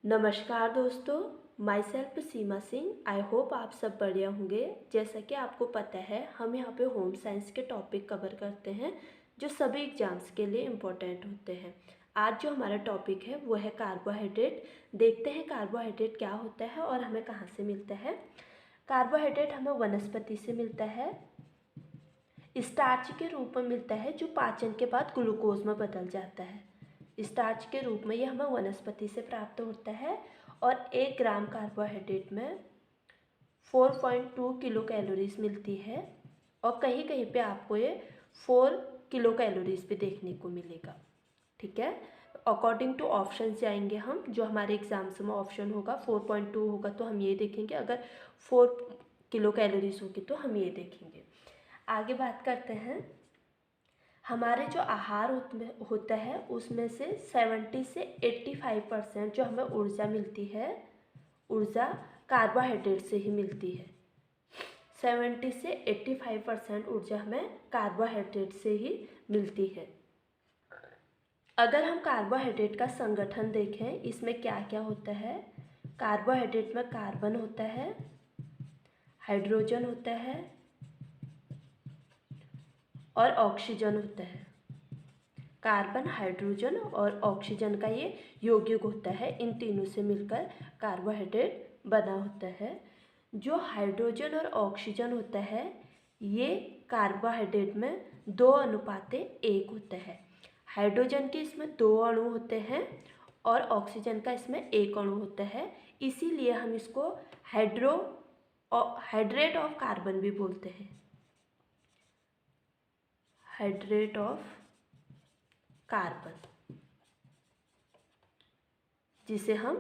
नमस्कार दोस्तों, my self Seema Singh. I hope आप सब बढ़िया होंगे। जैसा कि आपको पता है, हम यहाँ पे होम साइंस के टॉपिक कवर करते हैं जो सभी एग्जाम्स के लिए इम्पोर्टेंट होते हैं। आज जो हमारा टॉपिक है वो है कार्बोहाइड्रेट। देखते हैं कार्बोहाइड्रेट क्या होता है और हमें कहाँ से मिलता है। कार्बोहाइड्रेट हमें वनस्पति से मिलता है, स्टार्च के रूप में मिलता है जो पाचन के बाद ग्लूकोज में बदल जाता है। स्टार्च के रूप में यह हमें वनस्पति से प्राप्त होता है और 1 ग्राम कार्बोहाइड्रेट में 4.2 किलो कैलोरीज मिलती है और कहीं कहीं पे आपको ये 4 किलो कैलोरीज भी देखने को मिलेगा। ठीक है, अकॉर्डिंग टू ऑप्शन जाएंगे हम, जो हमारे एग्जाम्स में ऑप्शन होगा 4.2 होगा तो हम ये देखेंगे, अगर 4 किलो कैलोरीज होगी तो हम ये देखेंगे। आगे बात करते हैं। हमारे जो आहार होता है उसमें से 70 से 85% जो हमें ऊर्जा मिलती है, ऊर्जा कार्बोहाइड्रेट से ही मिलती है। 70 से 85% ऊर्जा हमें कार्बोहाइड्रेट से ही मिलती है। अगर हम कार्बोहाइड्रेट का संगठन देखें, इसमें क्या क्या होता है। कार्बोहाइड्रेट में कार्बन होता है, हाइड्रोजन होता है और ऑक्सीजन होता है। कार्बन, हाइड्रोजन और ऑक्सीजन का ये यौगिक होता है। इन तीनों से मिलकर कार्बोहाइड्रेट बना होता है। जो हाइड्रोजन और ऑक्सीजन होता है ये कार्बोहाइड्रेट में 2:1 होता है। हाइड्रोजन के इसमें 2 अणु होते हैं और ऑक्सीजन का इसमें 1 अणु होता है। इसीलिए हम इसको हाइड्रेट ऑफ कार्बन भी बोलते हैं। हाइड्रेट ऑफ कार्बन, जिसे हम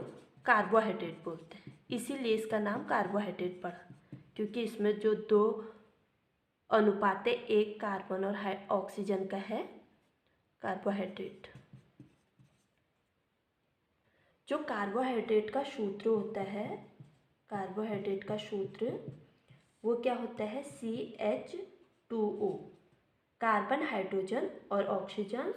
कार्बोहाइड्रेट बोलते हैं। इसीलिए इसका नाम कार्बोहाइड्रेट पड़ा, क्योंकि इसमें जो 2:1 कार्बन और ऑक्सीजन का है कार्बोहाइड्रेट। जो कार्बोहाइड्रेट का सूत्र होता है, कार्बोहाइड्रेट का सूत्र वो क्या होता है, CH2O। कार्बन, हाइड्रोजन और ऑक्सीजन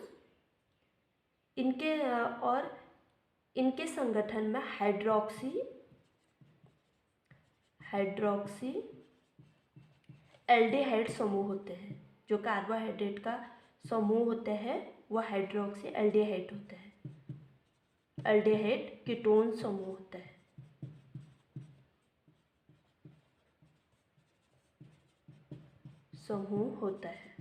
इनके संगठन में हाइड्रोक्सी एल्डिहाइड समूह होते हैं। जो कार्बोहाइड्रेट का समूह होता है वो हाइड्रोक्सी एल्डिहाइड होता है। एल्डिहाइड कीटोन समूह होता है। समूह होता है।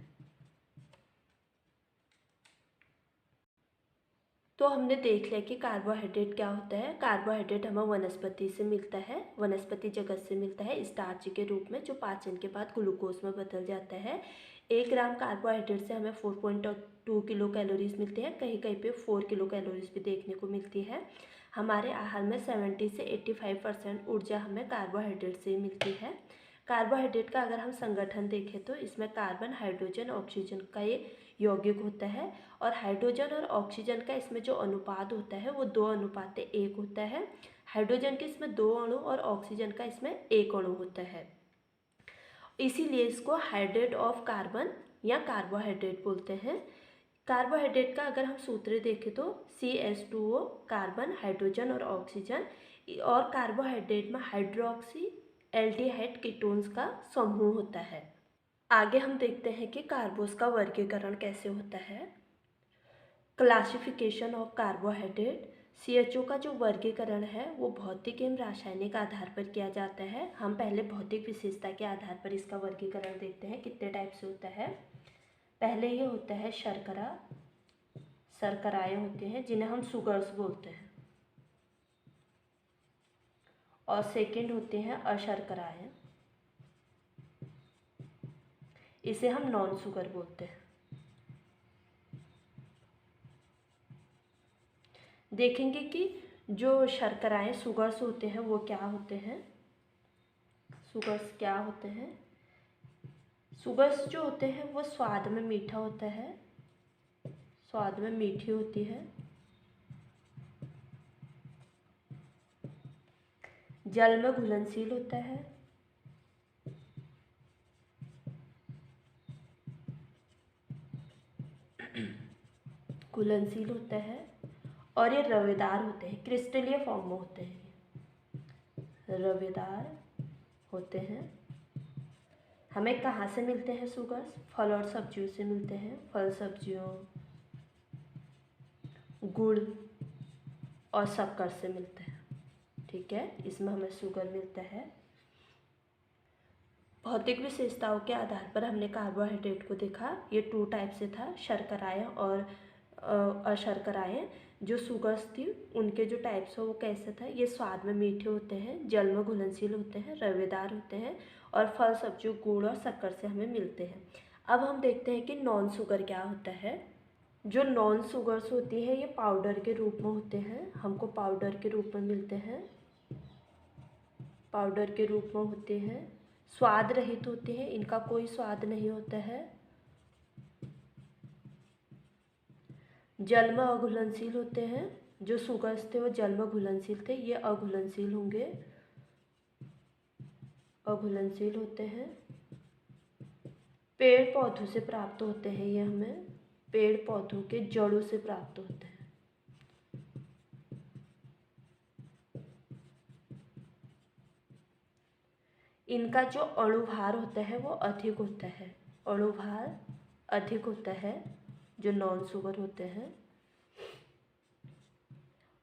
तो हमने देख लिया कि कार्बोहाइड्रेट क्या होता है। कार्बोहाइड्रेट हमें वनस्पति से मिलता है, वनस्पति जगत से मिलता है स्टार्च के रूप में, जो पाचन के बाद ग्लूकोज में बदल जाता है। 1 ग्राम कार्बोहाइड्रेट से हमें 4.2 किलो कैलोरीज मिलती है, कहीं कहीं पे 4 किलो कैलोरीज भी देखने को मिलती है। हमारे आहार में 70 से 85% ऊर्जा हमें कार्बोहाइड्रेट से ही मिलती है। कार्बोहाइड्रेट का अगर हम संगठन देखें तो इसमें कार्बन, हाइड्रोजन, ऑक्सीजन का ये यौगिक होता है और हाइड्रोजन और ऑक्सीजन का इसमें जो अनुपात होता है वो 2:1 होता है। हाइड्रोजन के इसमें 2 अणु और ऑक्सीजन का इसमें 1 अणु होता है। इसीलिए इसको हाइड्रेट ऑफ कार्बन या कार्बोहाइड्रेट बोलते हैं। कार्बोहाइड्रेट का अगर हम सूत्र देखें तो CH2O, कार्बन, हाइड्रोजन और ऑक्सीजन, और कार्बोहाइड्रेट में हाइड्रोक्सी एल्डिहाइड कीटोन्स का समूह होता है। आगे हम देखते हैं कि कार्बोस का वर्गीकरण कैसे होता है। Classification of carbohydrate. CHO का जो वर्गीकरण है वो भौतिक एवं रासायनिक आधार पर किया जाता है। हम पहले भौतिक विशेषता के आधार पर इसका वर्गीकरण देखते हैं कितने टाइप से होता है। पहले ये होता है शर्करा, शर्कराएं होते हैं जिन्हें हम सुगर्स बोलते हैं, और सेकंड होते हैं अशर्कराएं, इसे हम नॉन शुगर बोलते हैं। देखेंगे कि जो शर्कराएं सुगर्स होते हैं वो क्या होते हैं। सुगर्स क्या होते हैं। सुगर्स जो होते हैं वो स्वाद में मीठा होता है, स्वाद में मीठी होती है, जल में घुलनशील होता है, घुलनशील होता है और ये रवेदार होते हैं, क्रिस्टलीय फॉर्म में होते हैं, रवेदार होते हैं। हमें कहाँ से मिलते हैं शुगर्स? फल और सब्जियों से मिलते हैं, फल सब्जियों, गुड़ और शक्कर से मिलते हैं। ठीक है, इसमें हमें शुगर मिलता है। भौतिक विशेषताओं के आधार पर हमने कार्बोहाइड्रेट को देखा। ये 2 टाइप से था, शर्कराएं और अशर्कराएं। जो शुगर्स थी उनके जो टाइप्स हो वो कैसे था? ये स्वाद में मीठे होते हैं, जल में घुलनशील होते हैं, रवेदार होते हैं और फल सब्जियों, गुड़ और शक्कर से हमें मिलते हैं। अब हम देखते हैं कि नॉन शुगर क्या होता है। जो नॉन शुगर्स होती है ये पाउडर के रूप में होते हैं, हमको पाउडर के रूप में मिलते हैं, पाउडर के रूप में होते हैं, स्वाद रहित होते हैं, इनका कोई स्वाद नहीं होता है, जल में अघुलनशील होते हैं। जो शुगर्स थे वो जल में घुलनशील थे, ये अघुलनशील होंगे, अघुलनशील होते हैं। पेड़ पौधों से प्राप्त होते हैं, ये हमें पेड़ पौधों के जड़ों से प्राप्त होते हैं। इनका जो अणुभार होता है वो अधिक होता है, अणुभार अधिक होता है जो नॉन शुगर होते हैं।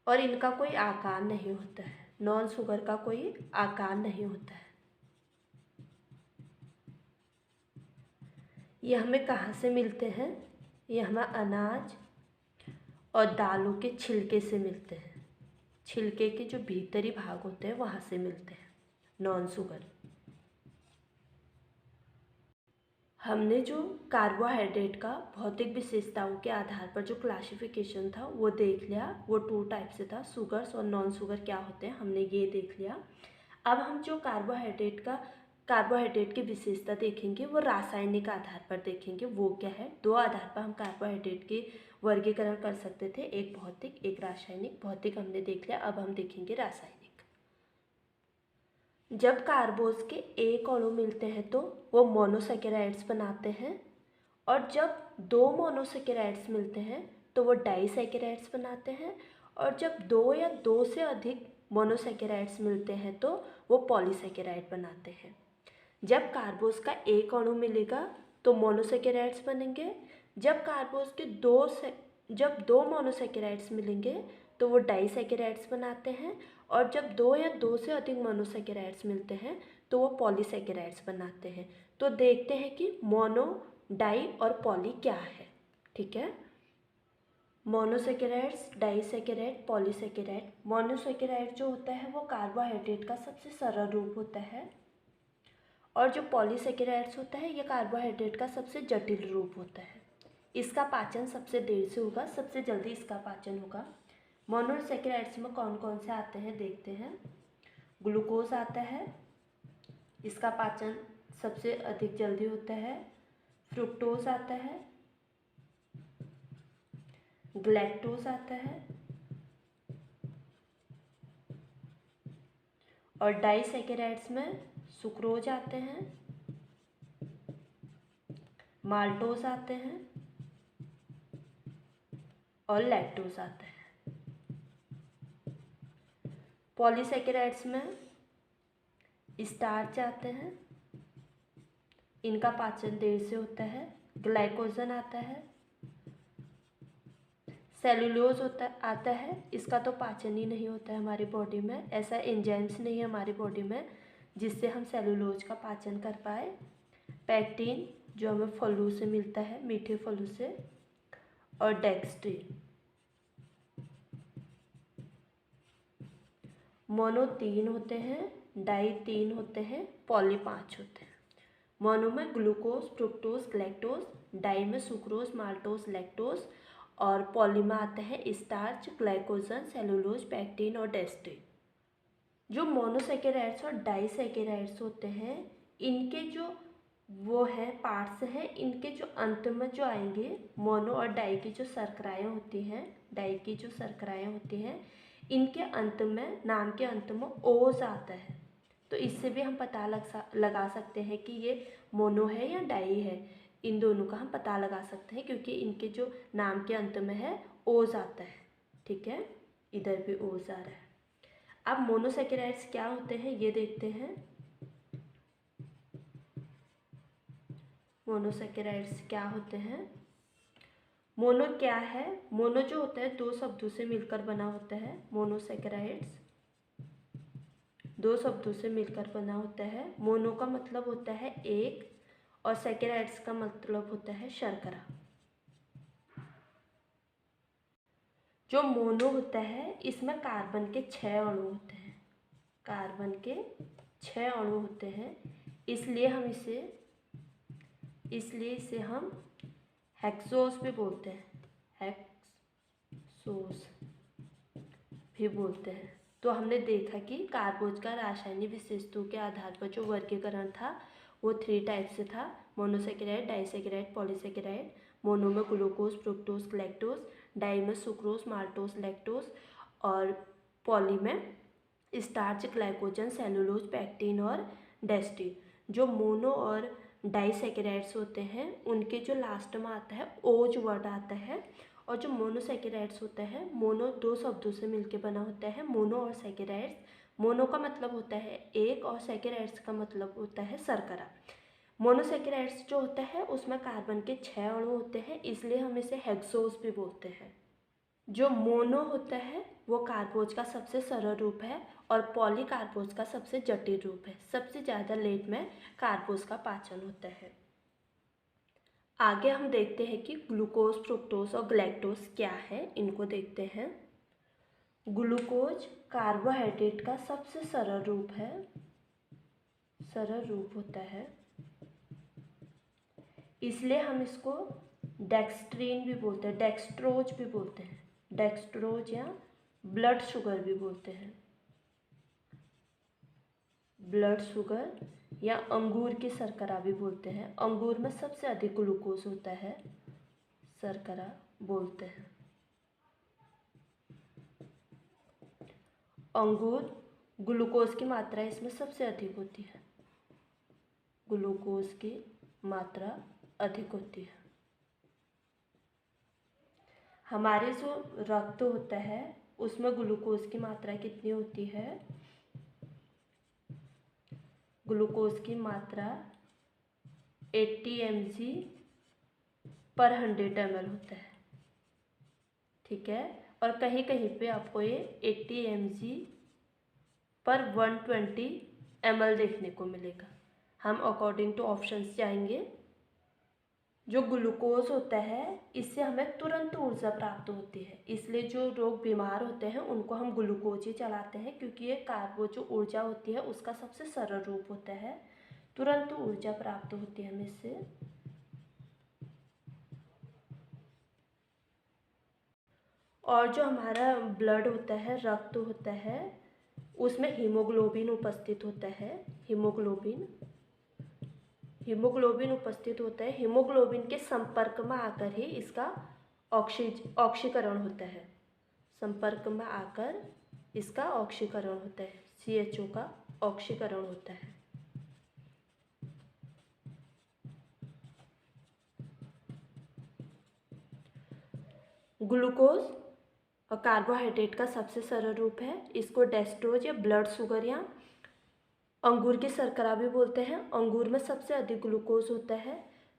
और इनका कोई आकार नहीं होता है, नॉन शुगर का कोई आकार नहीं होता है। ये हमें कहाँ से मिलते हैं? ये हमें अनाज और दालों के छिलके से मिलते हैं, छिलके के जो भीतरी भाग होते हैं वहाँ से मिलते हैं नॉन शुगर। हमने जो कार्बोहाइड्रेट का भौतिक विशेषताओं के आधार पर जो क्लासिफिकेशन था वो देख लिया। वो 2 टाइप से था, शुगर्स और नॉन शुगर क्या होते हैं, हमने ये देख लिया। अब हम जो कार्बोहाइड्रेट की विशेषता देखेंगे वो रासायनिक आधार पर देखेंगे। वो क्या है? 2 आधार पर हम कार्बोहाइड्रेट के वर्गीकरण कर सकते थे, एक भौतिक एक रासायनिक। भौतिक हमने देख लिया, अब हम देखेंगे रासायनिक। जब कार्बोज के एक अणु मिलते हैं तो वो मोनोसैकेराइड्स बनाते हैं, और जब 2 मोनोसैकेराइड्स मिलते हैं तो वो डाइसैकेराइड्स बनाते हैं, और जब 2 या 2 से अधिक मोनोसैकेराइड्स मिलते हैं तो वो पॉलीसैकेराइड बनाते हैं। जब कार्बोज का एक अणु मिलेगा तो मोनोसैकेराइड्स बनेंगे, जब कार्बोज के जब 2 मोनोसैकेराइड्स मिलेंगे तो वो डाइसैकेराइड्स बनाते हैं, और जब 2 या 2 से अधिक मोनोसैकेराइड्स मिलते हैं तो वो पॉलीसैकेराइड्स बनाते हैं। तो देखते हैं कि मोनो, डाई और पॉली क्या है। ठीक है, मोनोसैकेराइड्स, डाइसैकेराइड, पॉलीसैकेराइड। मोनोसैकेराइड जो होता है वो कार्बोहाइड्रेट का सबसे सरल रूप होता है, और जो पॉलीसैकेराइड्स होता है ये कार्बोहाइड्रेट का सबसे जटिल रूप होता है। इसका पाचन सबसे देर से होगा, सबसे जल्दी इसका पाचन होगा। मोनोसैकेराइड्स में कौन कौन से आते हैं देखते हैं। ग्लूकोज आता है, इसका पाचन सबसे अधिक जल्दी होता है। फ्रुक्टोज आता है, ग्लैक्टोज आता है, और डाइसैकेराइड्स में सुक्रोज आते हैं, माल्टोज आते हैं और लैक्टोज आता है। पॉलीसैकेराइड्स में स्टार्च आते हैं, इनका पाचन देर से होता है। ग्लाइकोजन आता है, सेलुलोज आता है, इसका तो पाचन ही नहीं होता है हमारी बॉडी में, ऐसा एंजाइम्स नहीं है हमारी बॉडी में जिससे हम सेलुलोज का पाचन कर पाए। पैक्टिन जो हमें फलों से मिलता है, मीठे फलों से, और डेक्स्ट्रिन। मोनो 3 होते हैं, डाई 3 होते हैं, पॉली 5 होते हैं। मोनो में ग्लूकोज, फ्रुक्टोज, ग्लैक्टोज, डाई में सुक्रोज, माल्टोज, लैक्टोज, और पॉली में आता है स्टार्च, ग्लाइकोजन, सेलुलोज, पैक्टिन और डेक्स्ट्रिन। जो मोनोसैकेराइड्स और डाइसैकेराइड्स होते हैं इनके जो वो है पार्ट्स हैं, इनके जो अंत में जो आएंगे, मोनो और डाई की जो शर्कराएँ होती हैं, डाई की जो शर्कराएँ होती हैं, इनके अंत में, नाम के अंत में ओज आता है। तो इससे भी हम पता लगा सकते हैं कि ये मोनो है या डाई है। इन दोनों का हम पता लगा सकते हैं क्योंकि इनके जो नाम के अंत में है ओज आता है। ठीक ठीक है, इधर भी ओज आ रहा है। अब मोनोसैकेराइड्स क्या होते हैं ये देखते हैं। मोनोसैकेराइड्स क्या होते हैं। मोनो क्या है, मोनो जो होता है दो शब्दों से मिलकर बना होता है। मोनोसैकेराइड्स दो शब्दों से मिलकर बना होता है। मोनो का मतलब होता है एक, और सैकेराइड्स का मतलब होता है शर्करा। जो मोनो होता है इसमें कार्बन के 6 अणु होते हैं। कार्बन के 6 अणु होते हैं, इसलिए इसे हम हेक्सोस भी बोलते हैं। हेक्सोस भी बोलते हैं। तो हमने देखा कि कार्बोज का रासायनिक विशेषताओं के आधार पर जो वर्गीकरण था वो 3 टाइप से था। Monosaccharide, disaccharide, polysaccharide. मोनो में ग्लूकोज, फ्रुक्टोज, लैक्टोज। डाई में सुक्रोज, माल्टोज, लैक्टोज। और पॉली में स्टार्च, ग्लाइकोजन, सेलुलोज, पैक्टिन और डेस्टिन। जो मोनो और डाइसैकेराइड्स होते हैं उनके जो लास्ट में आता है ओज वर्ड आता है। और जो मोनोसैकेराइड्स होता है, मोनो दो शब्दों से मिलकर बना होता है, मोनो और सैकेराइड्स। मोनो का मतलब होता है एक और सैकेराइड्स का मतलब होता है शर्करा। मोनोसैकेराइड्स जो होता है उसमें कार्बन के 6 अणु होते हैं, इसलिए हम इसे हेक्सोस भी बोलते हैं। जो मोनो होता है वो कार्बोज का सबसे सरल रूप है और पॉलीकार्बोज का सबसे जटिल रूप है। सबसे ज़्यादा लेट में कार्बोज का पाचन होता है। आगे हम देखते हैं कि ग्लूकोज, फ्रुक्टोज और ग्लैक्टोज क्या है, इनको देखते हैं। ग्लूकोज कार्बोहाइड्रेट का सबसे सरल रूप है, सरल रूप होता है, इसलिए हम इसको डेक्स्ट्रीन भी बोलते हैं, डेक्स्ट्रोज भी बोलते हैं। डेक्स्ट्रोज या ब्लड शुगर भी बोलते हैं। ब्लड शुगर या अंगूर की शर्करा भी बोलते हैं। अंगूर में सबसे अधिक ग्लूकोज होता है, शर्करा बोलते हैं। अंगूर, ग्लूकोज की मात्रा इसमें सबसे अधिक होती है, ग्लूकोज की मात्रा अधिक होती है। हमारे जो रक्त होता है उसमें ग्लूकोज की मात्रा कितनी होती है। ग्लूकोज की मात्रा 80 mg पर 100 ml होता है, ठीक है। और कहीं कहीं पे आपको ये 80 mg पर 120 ml देखने को मिलेगा। हम अकॉर्डिंग टू ऑप्शंस जाएंगे। जो ग्लूकोज होता है इससे हमें तुरंत ऊर्जा प्राप्त होती है, इसलिए जो लोग बीमार होते हैं उनको हम ग्लूकोज ही चलाते हैं, क्योंकि ये कार्बो जो ऊर्जा होती है उसका सबसे सरल रूप होता है, तुरंत ऊर्जा प्राप्त होती है हमें इससे। और जो हमारा ब्लड होता है, रक्त होता है, उसमें हीमोग्लोबिन उपस्थित होता है। हीमोग्लोबिन उपस्थित होता है। हीमोग्लोबिन के संपर्क में आकर ही इसका ऑक्सीकरण होता है। संपर्क में आकर इसका ऑक्सीकरण होता है, CHO का ऑक्सीकरण होता है। ग्लूकोज और कार्बोहाइड्रेट का सबसे सरल रूप है। इसको डेक्सट्रोज या ब्लड शुगर या अंगूर की शर्करा भी बोलते हैं। अंगूर में सबसे अधिक ग्लूकोज होता है।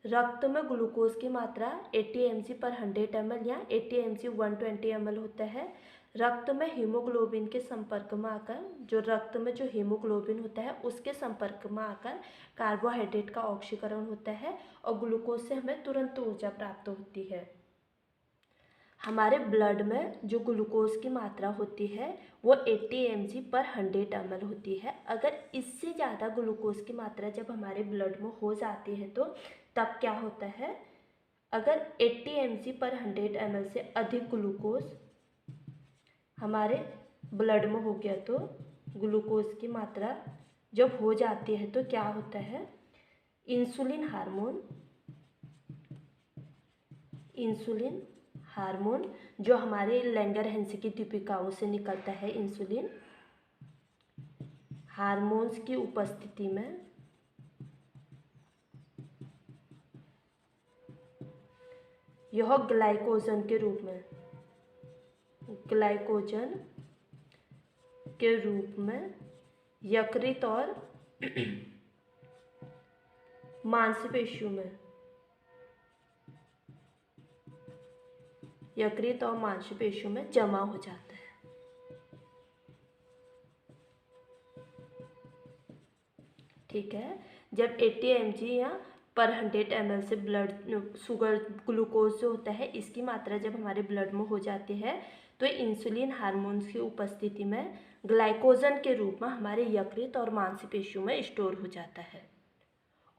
रक्त में ग्लूकोज की मात्रा 80 mg पर 100 ml या 80 mg 120 ml होता है। रक्त में हीमोग्लोबिन के संपर्क में आकर, जो रक्त में जो हीमोग्लोबिन होता है उसके संपर्क में आकर कार्बोहाइड्रेट का ऑक्सीकरण होता है और ग्लूकोज से हमें तुरंत ऊर्जा प्राप्त होती है। हमारे ब्लड में जो ग्लूकोज की मात्रा होती है वो 80 mg पर 100 ml होती है। अगर इससे ज़्यादा ग्लूकोज की मात्रा जब हमारे ब्लड में हो जाती है तो तब क्या होता है, अगर 80 mg पर 100 ml से अधिक ग्लूकोज हमारे ब्लड में हो गया तो ग्लूकोज की मात्रा जब हो जाती है तो क्या होता है, इंसुलिन हार्मोन जो हमारे लैंगरहैंस की दीपिकाओं से निकलता है, इंसुलिन हार्मोन्स की उपस्थिति में यह ग्लाइकोजन के रूप में ग्लाइकोजन के रूप में यकृत और मांसपेशियों में, यकृत और मांसपेशियों में जमा हो जाता है। ठीक है, जब 80 mg या पर 100 ml से ब्लड शुगर ग्लूकोज जो होता है इसकी मात्रा जब हमारे ब्लड में हो जाती है तो इंसुलिन हार्मोन्स की उपस्थिति में ग्लाइकोजन के रूप में हमारे यकृत और मांसपेशियों में स्टोर हो जाता है।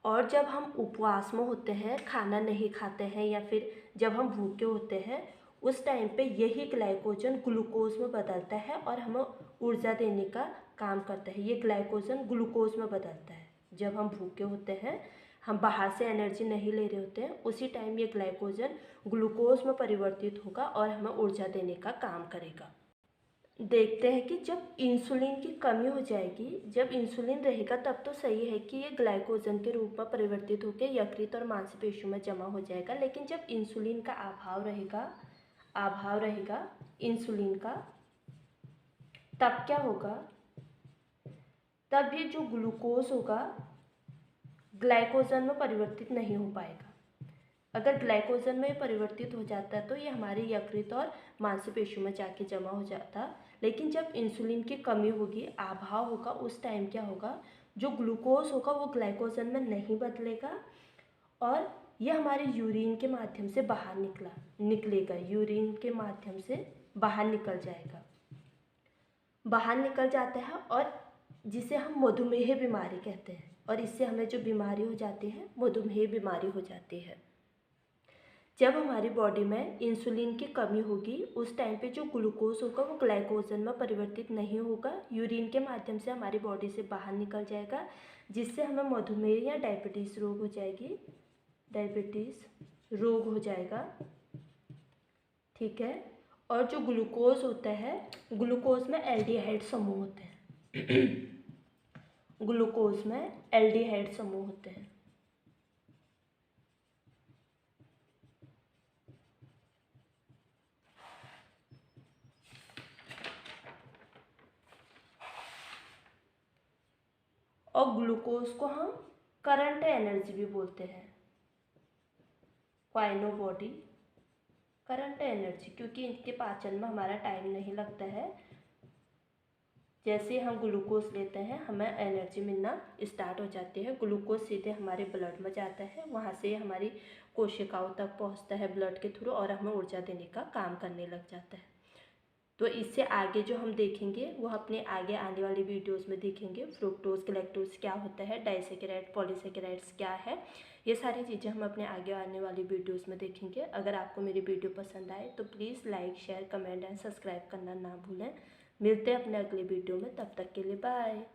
और जब हम उपवास में होते हैं, खाना नहीं खाते हैं या फिर जब हम भूखे होते हैं, उस टाइम पे यही ग्लाइकोजन ग्लूकोज में बदलता है और हमें ऊर्जा देने का काम करता है। ये ग्लाइकोजन ग्लूकोज में बदलता है। जब हम भूखे होते हैं, हम बाहर से एनर्जी नहीं ले रहे होते हैं, उसी टाइम ये ग्लाइकोजन ग्लूकोज में परिवर्तित होगा और हमें ऊर्जा देने का काम करेगा। देखते हैं कि जब इंसुलिन की कमी हो जाएगी, जब इंसुलिन रहेगा तब तो सही है कि ये ग्लाइकोजन के रूप में परिवर्तित होकर यकृत और मांसपेशियों में जमा हो जाएगा। लेकिन जब इंसुलिन का अभाव रहेगा इंसुलिन का, तब क्या होगा, तब ये जो ग्लूकोज होगा ग्लाइकोजन में परिवर्तित नहीं हो पाएगा। अगर ग्लाइकोजन में परिवर्तित हो जाता है तो ये हमारे यकृत और मांसपेशियों में जाके जमा हो जाता। लेकिन जब इंसुलिन की कमी होगी, अभाव होगा, उस टाइम क्या होगा, जो ग्लूकोज होगा वो ग्लाइकोजन में नहीं बदलेगा और ये हमारे यूरिन के माध्यम से बाहर निकलेगा, यूरिन के माध्यम से बाहर निकल जाएगा, बाहर निकल जाता है और जिसे हम मधुमेह बीमारी कहते हैं। और इससे हमें जो बीमारी हो जाती है मधुमेह बीमारी हो जाती है। जब हमारी बॉडी में इंसुलिन की कमी होगी उस टाइम पे जो ग्लूकोज होगा वो ग्लाइकोजन में परिवर्तित नहीं होगा, यूरिन के माध्यम से हमारी बॉडी से बाहर निकल जाएगा, जिससे हमें मधुमेह या डायबिटीज़ रोग हो जाएगी, डायबिटीज़ रोग हो जाएगा। ठीक है, और जो ग्लूकोज होता है, ग्लूकोज में एल्डिहाइड समूह होते हैं ग्लूकोज में एल्डिहाइड समूह होते हैं। और ग्लूकोज को हम करंट एनर्जी भी बोलते हैं, क्वाइनो बॉडी करंट एनर्जी, क्योंकि इनके पाचन में हमारा टाइम नहीं लगता है। जैसे हम ग्लूकोज लेते हैं हमें एनर्जी मिलना स्टार्ट हो जाती है। ग्लूकोज सीधे हमारे ब्लड में जाता है, वहाँ से हमारी कोशिकाओं तक पहुँचता है ब्लड के थ्रू और हमें ऊर्जा देने का काम करने लग जाता है। तो इससे आगे जो हम देखेंगे वो अपने आगे आने वाली वीडियोस में देखेंगे। फ्रुक्टोज गैलेक्टोज क्या होता है, डाइसेकेराइड पॉलीसेकेराइड्स क्या है, ये सारी चीज़ें हम अपने आगे आने वाली वीडियोस में देखेंगे। अगर आपको मेरी वीडियो पसंद आए तो please like share comment and subscribe करना ना भूलें। मिलते हैं अपने अगले वीडियो में, तब तक के लिए बाय।